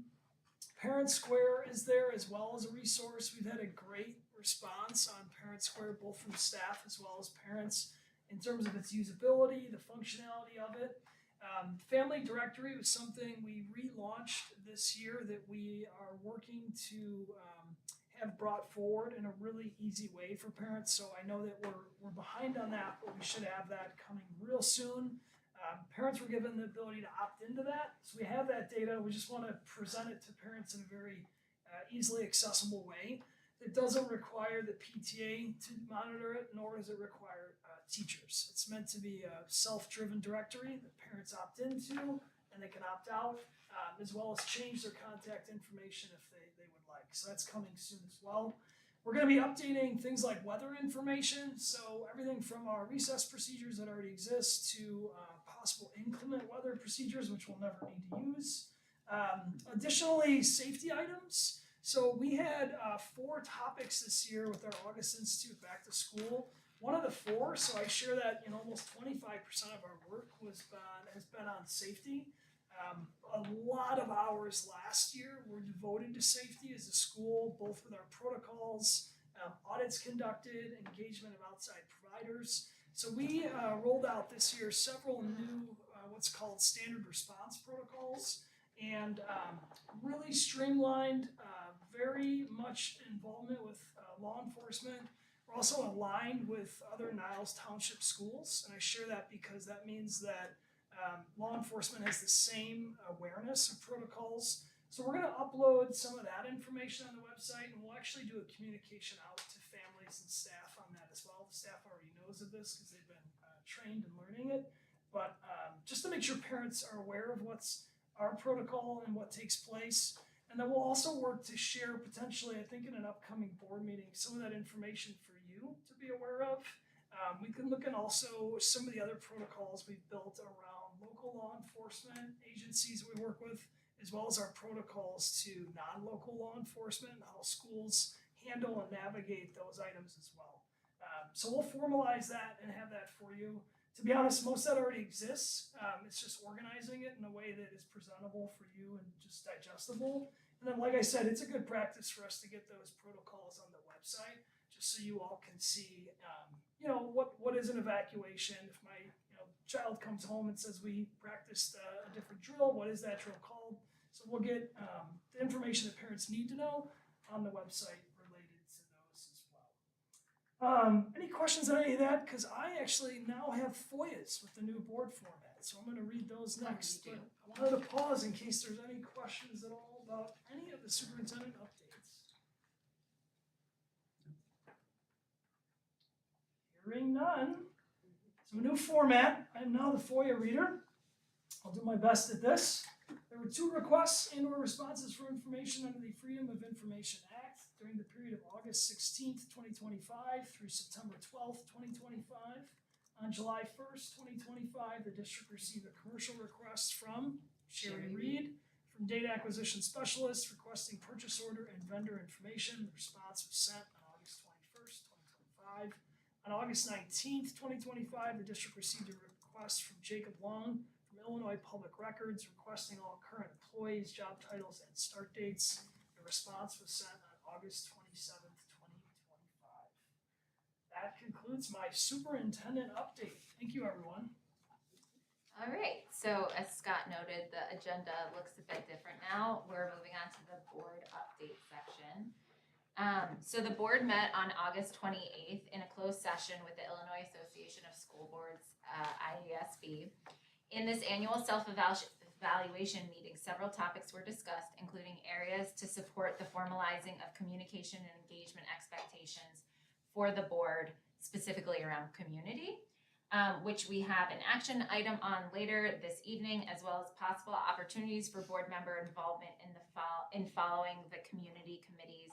Parent Square is there as well as a resource. We've had a great response on Parent Square, both from staff as well as parents, in terms of its usability, the functionality of it. Family Directory was something we relaunched this year that we are working to have brought forward in a really easy way for parents. So I know that we're behind on that, but we should have that coming real soon. Parents were given the ability to opt into that, so we have that data. We just want to present it to parents in a very easily accessible way. It doesn't require the PTA to monitor it, nor does it require teachers. It's meant to be a self-driven directory that parents opt into, and they can opt out, as well as change their contact information if they would like. So that's coming soon as well. We're going to be updating things like weather information, so everything from our recess procedures that already exist to possible inclement weather procedures, which we'll never need to use. Additionally, safety items. So we had 4 topics this year with our August Institute Back to School. One of the 4, so I share that almost 25% of our work has been on safety. A lot of hours last year were devoted to safety as a school, both with our protocols, audits conducted, engagement of outside providers. So we rolled out this year several new what's called standard response protocols, and really streamlined, very much involvement with law enforcement. We're also aligned with other Niles Township schools, and I share that because that means that law enforcement has the same awareness of protocols. So we're going to upload some of that information on the website, and we'll actually do a communication out to families and staff on that as well. The staff already knows of this because they've been trained in learning it. But just to make sure parents are aware of what's our protocol and what takes place. And then we'll also work to share potentially, I think in an upcoming board meeting, some of that information for you to be aware of. We can look at also some of the other protocols we've built around local law enforcement agencies we work with, as well as our protocols to non-local law enforcement and how schools handle and navigate those items as well. So we'll formalize that and have that for you. To be honest, most of that already exists. It's just organizing it in a way that is presentable for you and just digestible. And then, like I said, it's a good practice for us to get those protocols on the website, just so you all can see, what is an evacuation. If my child comes home and says we practiced a different drill, what is that drill called? So we'll get the information that parents need to know on the website related to those as well. Any questions on any of that? Because I actually now have FOIAs with the new board format, so I'm going to read those next. But I wanted to pause in case there's any questions at all about any of the superintendent updates. Hearing none. So a new format. I am now the FOIA reader. I'll do my best at this. There were 2 requests and/or responses for information under the Freedom of Information Act during the period of August 16th, 2025 through September 12th, 2025. On July 1st, 2025, the district received a commercial request from Sherry Reed from Data Acquisition Specialist requesting purchase order and vendor information. The response was sent on August 21st, 2025. On August 19th, 2025, the district received a request from Jacob Long from Illinois Public Records requesting all current employees, job titles, and start dates. The response was sent on August 27th, 2025. That concludes my superintendent update. Thank you, everyone. All right, so as Scott noted, the agenda looks a bit different now. We're moving on to the board update section. So the board met on August 28th in a closed session with the Illinois Association of School Boards, IASB. In this annual self-evaluation meeting, several topics were discussed, including areas to support the formalizing of communication and engagement expectations for the board, specifically around community, which we have an action item on later this evening, as well as possible opportunities for board member involvement in following the community committees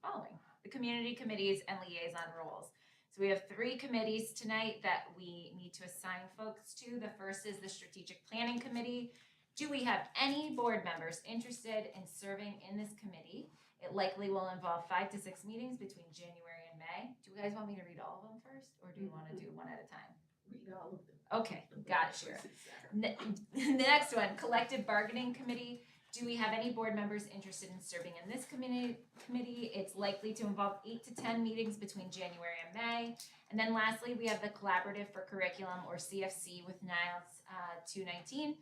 following the community committees and liaison roles. So we have 3 committees tonight that we need to assign folks to. The first is the Strategic Planning Committee. Do we have any board members interested in serving in this committee? It likely will involve 5 to 6 meetings between January and May. Do you guys want me to read all of them first, or do you want to do one at a time? Read all of them. Okay, got it, sure. The next one, Collective Bargaining Committee. Do we have any board members interested in serving in this committee? It's likely to involve 8 to 10 meetings between January and May. And then lastly, we have the Collaborative for Curriculum, or CFC, with Niles 219.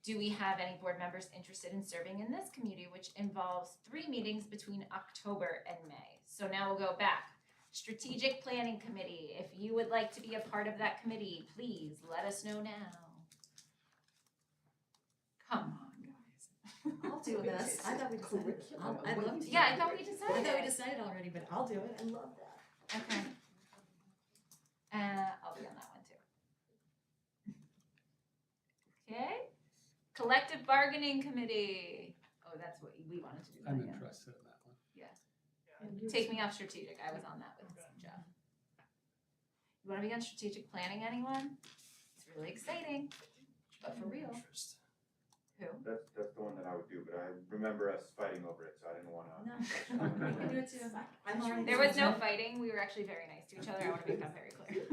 Do we have any board members interested in serving in this committee, which involves 3 meetings between October and May? So now we'll go back. Strategic Planning Committee, if you would like to be a part of that committee, please let us know now. Come on, guys. I'll do this. I thought we decided. I'd love to. Yeah, I thought we I decided. thought we decided already, but I'll do it. I love that. Okay. I'll be on that one too. Okay. Collective Bargaining Committee. Oh, that's what we wanted to do. I'm that, yeah. interested in that one. Take me off strategic. I was on that with Jeff. You want to be on strategic planning, anyone? It's really exciting, but for real. Who? That's the one that I would do, but I remember us fighting over it, so I didn't wanna. No, I can do it too. I'm already. There was no fighting. We were actually very nice to each other. I want to make that very clear.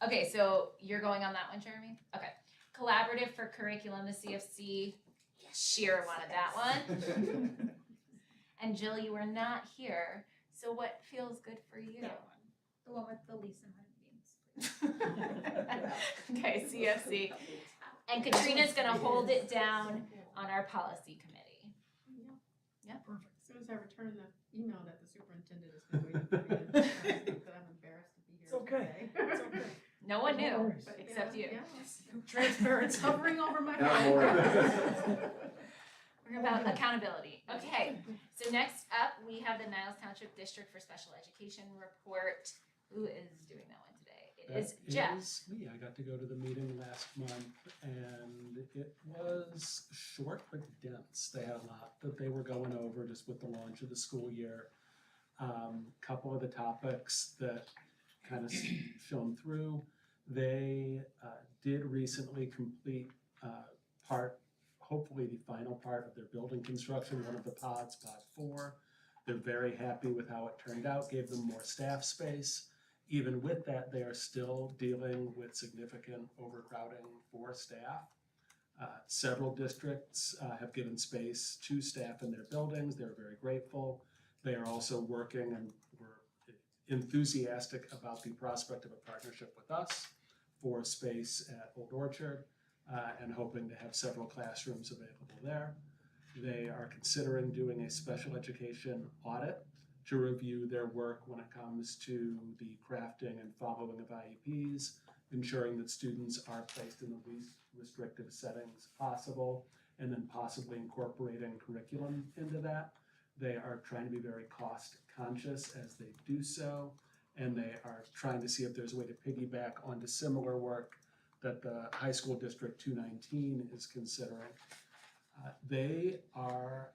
Okay, so you're going on that one, Jeremy? Okay. Collaborative for Curriculum, the CFC. Sheer wanted that one. And Jill, you were not here, so what feels good for you? That one. The one with the least amount of meetings. Okay, CFC. And Katrina's gonna hold it down on our policy committee. As soon as I return the email that the superintendent has been waiting for me to return, that I'm embarrassed to be here It's okay. today. It's okay. No one No knew, worries. except you. Transparency. Hovering over my Now head. more. We're about accountability. Okay, so next up, we have the Niles Township District for Special Education report. Who is doing that one today? It is Jeff. That is me. I got to go to the meeting last month and it was short but dense. They had a lot that they were going over just with the launch of the school year. Couple of the topics that kind of shone through. They did recently complete hopefully the final part of their building construction, one of the pods, pod 4. They're very happy with how it turned out, gave them more staff space. Even with that, they are still dealing with significant overcrowding for staff. Several districts have given space to staff in their buildings. They're very grateful. They are also working and were enthusiastic about the prospect of a partnership with us for space at Old Orchard. And hoping to have several classrooms available there. They are considering doing a special education audit to review their work when it comes to the crafting and following of IEPs, ensuring that students are placed in the least restrictive settings possible, and then possibly incorporating curriculum into that. They are trying to be very cost conscious as they do so, and they are trying to see if there's a way to piggyback onto similar work that the High School District 219 is considering. They are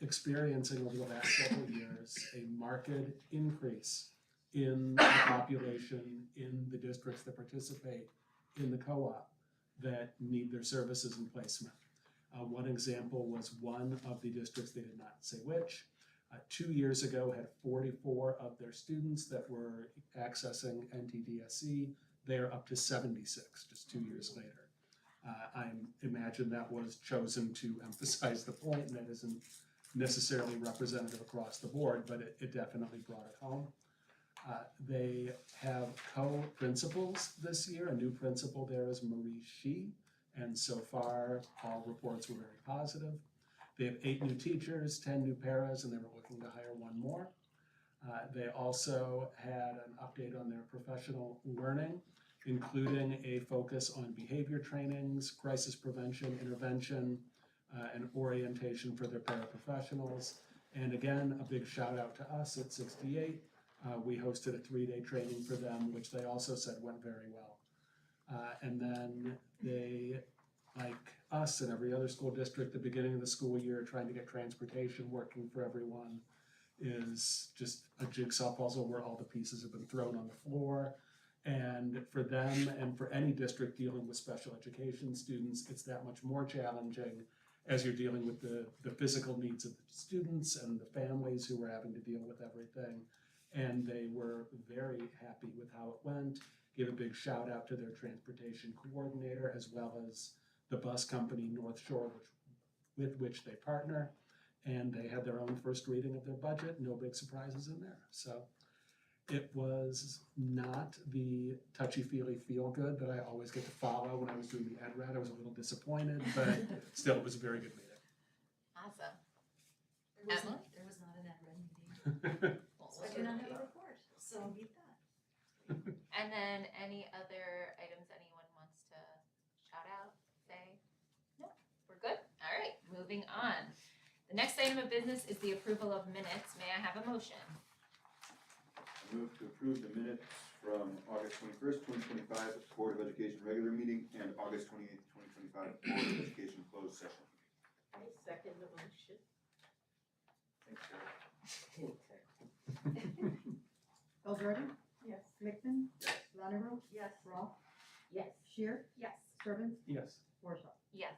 experiencing over the last several years a marked increase in the population in the districts that participate in the co-op that need their services and placement. One example was one of the districts, they did not say which, 2 years ago had 44 of their students that were accessing NTDSE. They're up to 76 just 2 years later. I imagine that was chosen to emphasize the point, and that isn't necessarily representative across the board, but it definitely brought it home. They have co-principals this year. A new principal there is Marie Shi, and so far all reports were very positive. They have 8 new teachers, 10 new paras, and they were looking to hire 1 more. They also had an update on their professional learning, including a focus on behavior trainings, crisis prevention, intervention, and orientation for their paraprofessionals. And again, a big shout out to us at 68. We hosted a 3-day training for them, which they also said went very well. And then they, like us and every other school district, the beginning of the school year, trying to get transportation working for everyone is just a jigsaw puzzle where all the pieces have been thrown on the floor. And for them and for any district dealing with special education students, it's that much more challenging as you're dealing with the physical needs of the students and the families who are having to deal with everything. And they were very happy with how it went. Give a big shout out to their transportation coordinator as well as the bus company North Shore, with which they partner. And they had their own first reading of their budget, no big surprises in there. So It was not the touchy-feely feel-good that I always get to follow when I was doing the ed-rad. I was a little disappointed, but still, it was a very good meeting. Awesome. There was not an ad-rem meeting. So I do not have a report, so beat that. And then any other items anyone wants to shout out, say? No, we're good? All right, moving on. The next item of business is the approval of minutes. May I have a motion? I move to approve the minutes from August 21st, 2025 Board of Education regular meeting and August 28th, 2025 Board of Education closed session. I second the motion. Thanks, Sarah. Eldred, Yes. Lichtman, Lonero, Yes. Roth, Yes. Shear, Yes. Servant, Yes. Worship. Yes.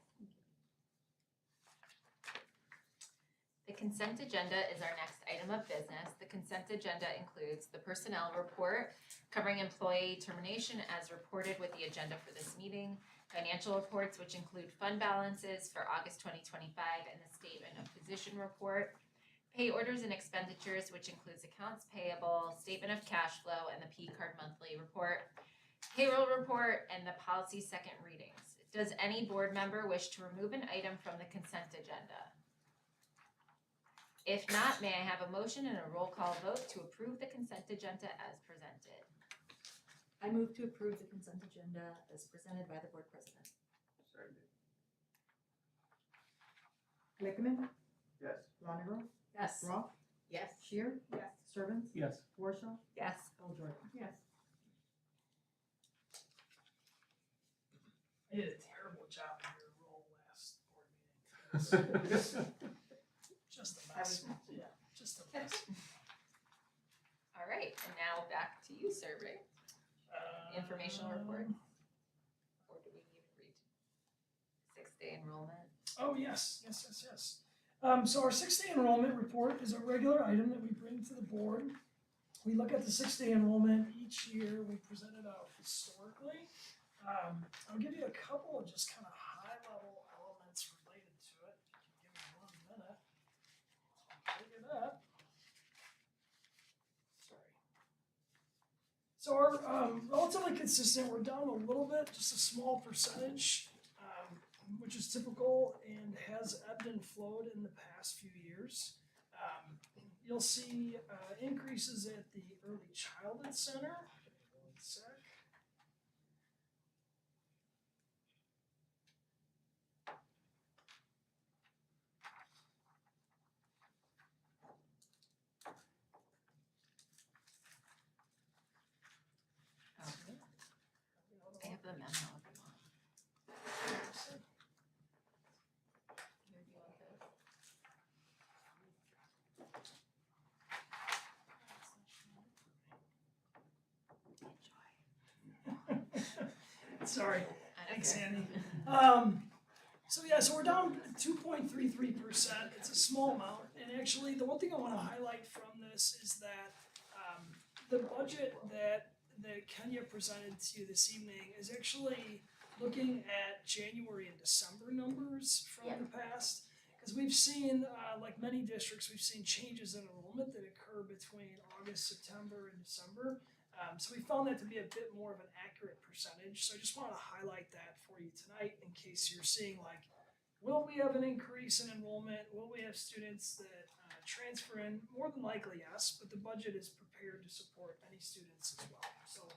The consent agenda is our next item of business. The consent agenda includes the personnel report covering employee termination as reported with the agenda for this meeting, financial reports which include fund balances for August 2025 and the statement of position report, pay orders and expenditures which includes accounts payable, statement of cash flow, and the P-card monthly report, payroll report, and the policy second readings. Does any board member wish to remove an item from the consent agenda? If not, may I have a motion and a roll call vote to approve the consent agenda as presented? I move to approve the consent agenda as presented by the board president. Second. Lichtman, Yes. Lonero, Yes. Roth, Yes. Shear, Yes. Servant, Yes. Worship, Yes. Eldred. Yes. I did a terrible job in your role last board meeting. Just a mess. Yeah, just a mess. All right, and now back to you, Survey. Informational report? Or do we need to read 6-day enrollment? Oh, yes. So our 6-day enrollment report is a regular item that we bring to the board. We look at the 6-day enrollment each year. We present it out historically. I'll give you a couple of just kind of high-level elements related to it. If you can give me 1 minute. I'll dig it up. Sorry. So our relatively consistent. We're down a little bit, just a small percentage, which is typical and has ebbed and flowed in the past few years. You'll see increases at the Early Childhood Center. One sec. I have the memo if you want. Here, do you want this? Sorry. I don't Thanks, care. Andy. So we're down 2.33%. It's a small amount, and actually, the one thing I want to highlight from this is that the budget that Kenya presented to you this evening is actually looking at January and December numbers from the past, because we've seen, like many districts, we've seen changes in enrollment that occur between August, September, and December. So we found that to be a bit more of an accurate percentage. So I just want to highlight that for you tonight in case you're seeing like, will we have an increase in enrollment? Will we have students that transfer in? More than likely, yes, but the budget is prepared to support any students as well. So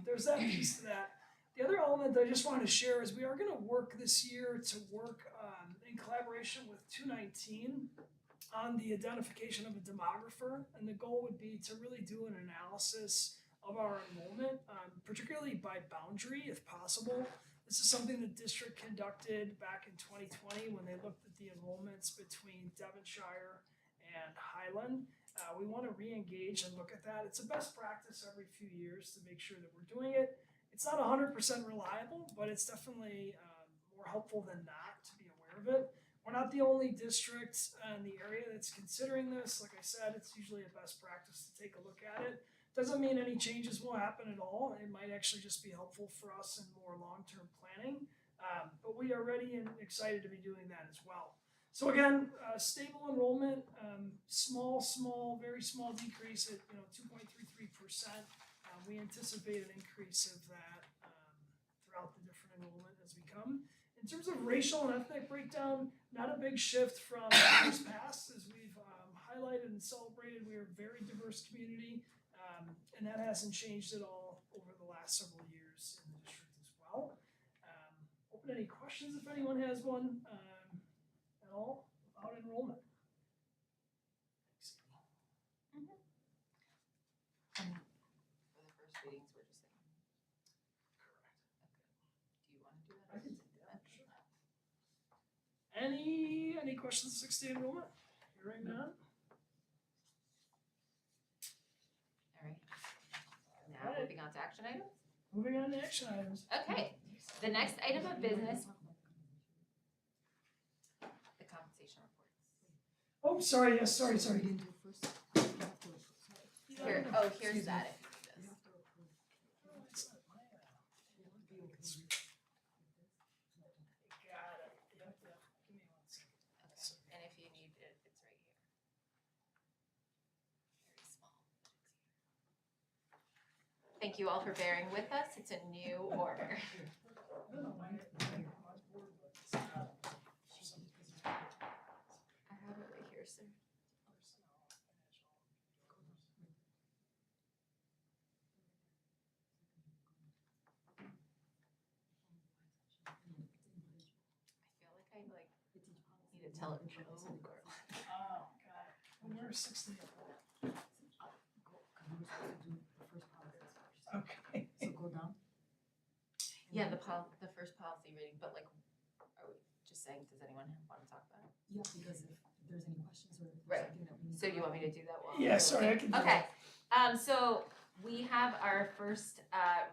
there's that piece to that. The other element that I just wanted to share is we are going to work this year to work in collaboration with 219 on the identification of a demographer, and the goal would be to really do an analysis of our enrollment, particularly by boundary if possible. This is something the district conducted back in 2020 when they looked at the enrollments between Devonshire and Highland. We want to re-engage and look at that. It's a best practice every few years to make sure that we're doing it. It's not 100% reliable, but it's definitely more helpful than not to be aware of it. We're not the only district in the area that's considering this. Like I said, it's usually a best practice to take a look at it. Doesn't mean any changes will happen at all. It might actually just be helpful for us in more long-term planning. But we are ready and excited to be doing that as well. So again, stable enrollment, very small decrease at 2.33%. We anticipate an increase of that throughout the different enrollment as we come. In terms of racial and ethnic breakdown, not a big shift from years past, as we've highlighted and celebrated. We are a very diverse community, and that hasn't changed at all over the last several years in the district as well. Open any questions if anyone has one at all about enrollment. And for the first readings, we're just saying. Correct. Okay. Do you want to do that? I can take that, sure. Any questions on 6-day enrollment? Hearing none? All right. Now moving on to action items. Moving on to action items. Okay, the next item of business. The compensation reports. Oh, sorry, yes, sorry. Here, oh, here's that if you need this. Got it. Yep. Give me 1 second. Okay, and if you need it, it's right here. Very small. Thank you all for bearing with us. It's a new order. I have it right here, sir. I feel like need to tell it no. Oh, got it. We're 60. Okay. So go down. Yeah, the first policy reading, but like, are we just saying, does anyone want to talk about it? Yeah, because if there's any questions or if there's Right. something that we need. So you want me to do that while? Yeah, we're sorry, I looking? can do Okay, so we have our first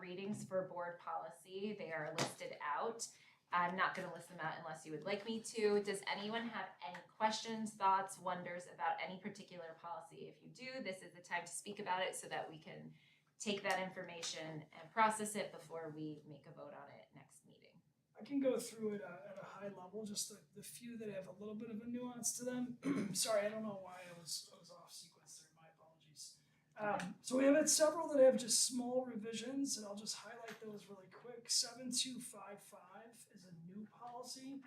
readings for board policy. They are listed out. I'm not gonna list them out unless you would like me to. Does anyone have any questions, thoughts, wonders about any particular policy? If you do, this is the time to speak about it so that we can take that information and process it before we make a vote on it next meeting. I can go through it at a high level, just the few that have a little bit of a nuance to them. Sorry, I don't know why I was off sequence there. My apologies. So we have had several that have just small revisions, and I'll just highlight those really quick. 7255 is a new policy.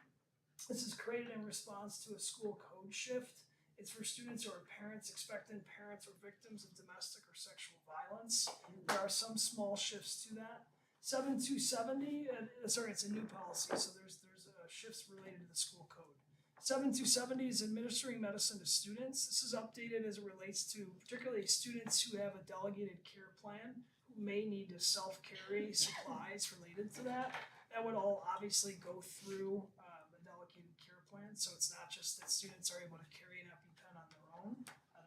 This is created in response to a school code shift. It's for students who are parents, expectant parents, or victims of domestic or sexual violence. There are some small shifts to that. 7270, it's a new policy, so there's shifts related to the school code. 7270 is administering medicine to students. This is updated as it relates to particularly students who have a delegated care plan who may need to self-carry supplies related to that. That would all obviously go through a delegated care plan, so it's not just that students are able to carry an EpiPen on their own.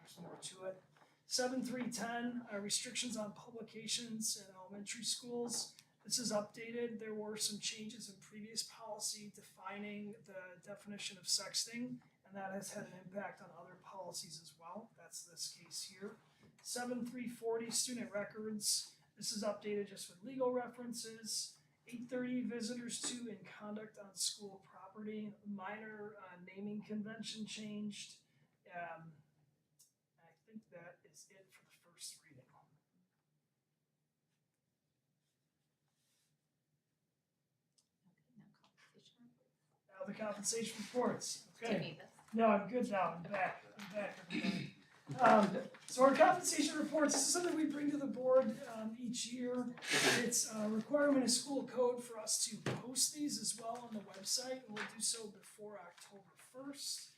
There's more to it. 7310, restrictions on publications in elementary schools. This is updated. There were some changes in previous policy defining the definition of sexting, and that has had an impact on other policies as well. That's this case here. 7340, student records. This is updated just with legal references. 830, visitors to and conduct on school property. Minor naming convention changed. I think that is it for the first reading. Now the compensation reports. Do you Okay. need this? No, I'm good now. I'm back, everybody. So our compensation reports, this is something we bring to the board each year. It's a requirement of school code for us to post these as well on the website, and we'll do so before October 1st.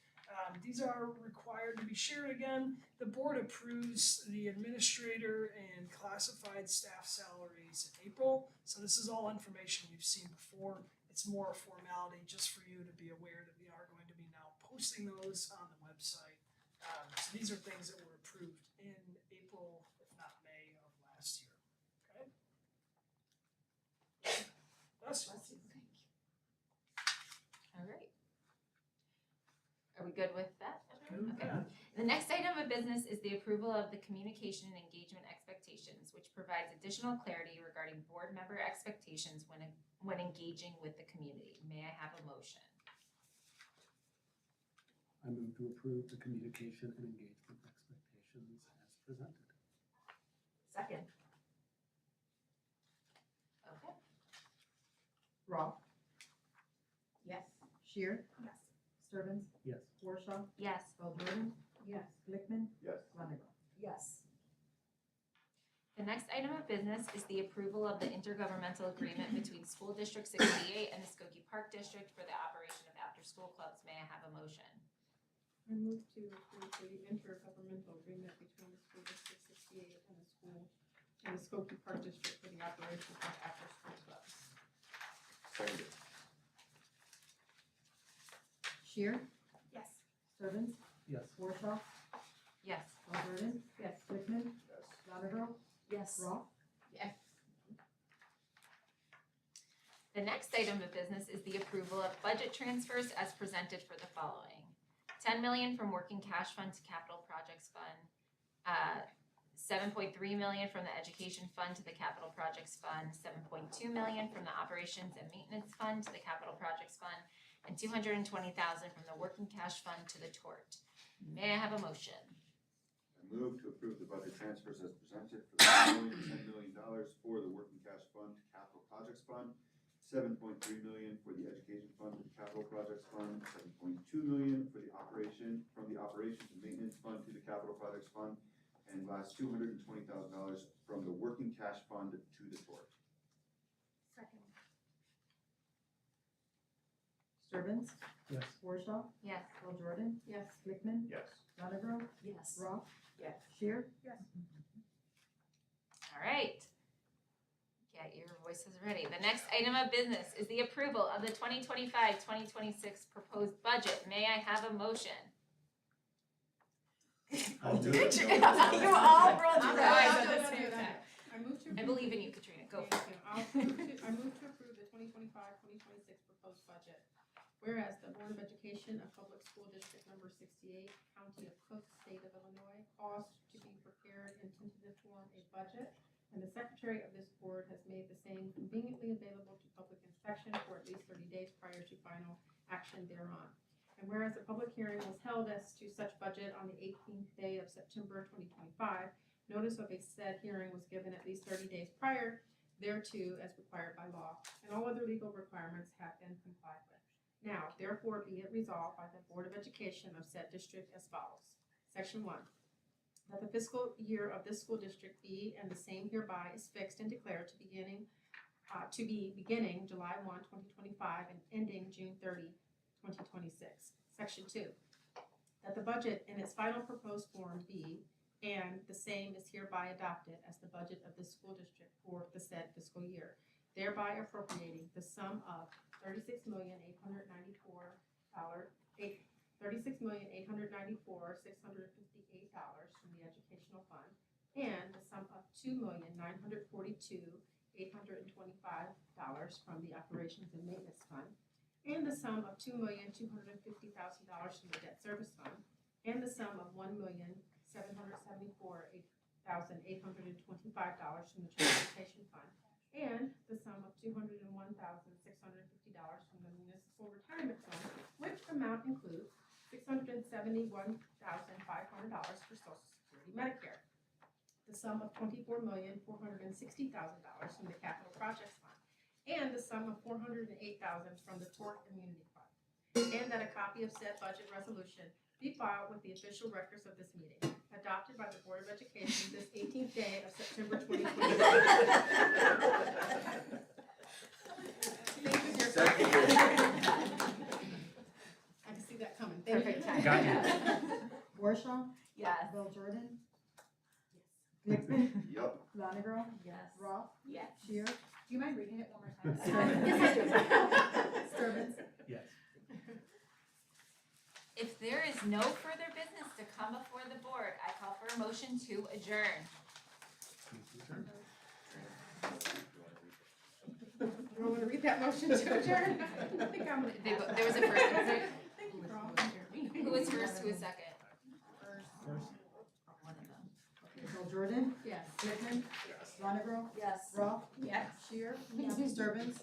These are required to be shared again. The board approves the administrator and classified staff salaries in April. So this is all information we've seen before. It's more a formality just for you to be aware that we are going to be now posting those on the website. So these are things that were approved in April, if not May of last year. Okay? Bless you. All right. Are we good with that? Good with Okay. that. The next item of business is the approval of the communication and engagement expectations, which provides additional clarity regarding board member expectations when engaging with the community. May I have a motion? I move to approve the communication and engagement expectations as presented. Second. Okay. Roth, Yes. Shear, Yes. Sturbins, Yes. Warshaw, Yes. Jordan, Yes. Glickman, Yes. Longo. Yes. The next item of business is the approval of the intergovernmental agreement between School District 68 and the Skokie Park District for the operation of after-school clubs. May I have a motion? I move to approve the intergovernmental agreement between the School District 68 and the Skokie Park District for the operation of after-school clubs. Seconded. Shear, Yes. Sturbins, Yes. Warshaw, Yes. Jordan, Yes. Glickman, Yes. Longo, Yes. Roth, Yes. The next item of business is the approval of budget transfers as presented for the following. 10 million from working cash fund to capital projects fund, 7.3 million from the education fund to the capital projects fund, 7.2 million from the operations and maintenance fund to the capital projects fund, and 220,000 from the working cash fund to the tort. May I have a motion? I move to approve the budget transfers as presented for the following $10 million for the working cash fund to capital projects fund, 7.3 million for the education fund to the capital projects fund, 7.2 million for the operations and maintenance fund to the capital projects fund, and last $220,000 from the working cash fund to the tort. Second. Sturbins, Yes. Warshaw, Yes. Jordan, Yes. Glickman, Yes. Longo, Yes. Roth, Yes. Shear, All right. Get your voices ready. The next item of business is the approval of the 2025-2026 proposed budget. May I have a motion? I'll do Good it. job. You all rolled All your right. eyes at the same time. I move to. I believe in you, Katrina. Go for it. Thank you. I move to approve the 2025-2026 proposed budget. Whereas the Board of Education of Public School District Number 68, County of Cook, State of Illinois, caused to be prepared in tentative form a budget, and the Secretary of this board has made the same conveniently available to public inspection for at least 30 days prior to final action thereon. And whereas a public hearing was held as to such budget on the 18th day of September 2025, notice of a said hearing was given at least 30 days prior thereto as required by law, and all other legal requirements have been complied with. Now, therefore, be it resolved by the Board of Education of said district as follows. Section 1, that the fiscal year of this school district be and the same hereby is fixed and declared to be beginning July 1, 2025 and ending June 30, 2026. Section 2, that the budget in its final proposed form be and the same is hereby adopted as the budget of the school district for the said fiscal year, thereby appropriating the sum of $36,894,658 from the educational fund, and the sum of $2,942,825 from the operations and maintenance fund, and the sum of $2,250,000 from the debt service fund, and the sum of $1,774,825 from the transportation fund, and the sum of $201,650 from the municipal retirement fund, which amount includes $671,500 for Social Security Medicare, the sum of $24,460,000 from the capital projects fund, and the sum of $408,000 from the tort immunity fund, and that a copy of said budget resolution be filed with the official records of this meeting, adopted by the Board of Education this 18th day of September 2025. I can see that coming. Thank Perfect you. time. Got you. Warshaw, Yes. Jordan, Glickman, Yup. Longo, Yes. Roth, Yes. Shear, Do you mind reading it one more time? Sturbins, Yes. If there is no further business to come before the board, I call for a motion to adjourn. You don't want to read that motion to adjourn? I think I'm gonna. There was a first and a second. Thank you for all. Who was first, who was second? First. One of them. Jordan, Yes. Glickman, Longo, Yes. Roth, Yes. Shear, Yes. Sturbins,